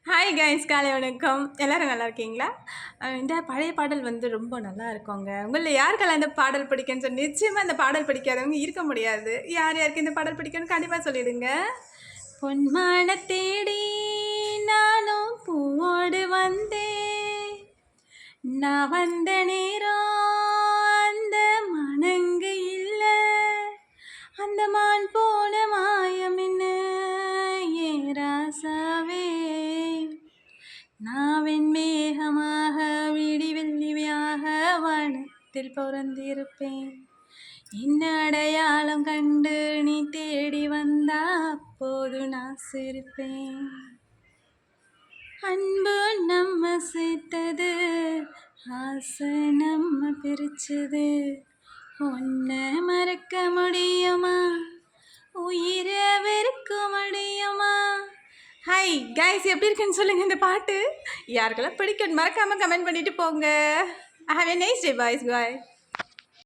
Hi guys, காலை வணக்கம். எல்லாரும் நல்லா இருக்கீங்களா? இந்த பழைய பாடல் வந்து ரொம்ப நல்லா இருக்குங்க. உங்களில் யாருக்கெல்லாம் இந்த பாடல் பிடிக்கும்னு சொல்லி நிச்சயமாக இந்த பாடல் பிடிக்காதவங்க இருக்க முடியாது. யார் யாருக்கு இந்த பாடல் பிடிக்கும்னு கண்டிப்பாக சொல்லிடுங்க. பொன்மான தேடி நானும் பூவோடு வந்தேன். நான் வந்த நேரம் அந்த மனங்கு இல்லை. அந்த மான் போன மாயம் என்ன ஏராசாவே. நாவின் மேகமாக விடி வெள்ளியாக வானத்தில் பிறந்திருப்பேன். என்ன அடையாளம் கண்டு நீ தேடி வந்தா அப்போது நான் சிரிப்பேன். அன்பு நம்ம சேர்த்தது, ஆசை நம்ம பிரிச்சது. ஒன்றை மறக்க முடியுமா, உயிரை வெறுக்க முடியுமா? ஹாய் கைஸ், எப்படி இருக்குன்னு சொல்லுங்கள் இந்த பாட்டு. யாருக்கெல்லாம் பிடிக்கும் மறக்காமல் கமெண்ட் பண்ணிவிட்டு போங்க. Have a nice day boys. Bye.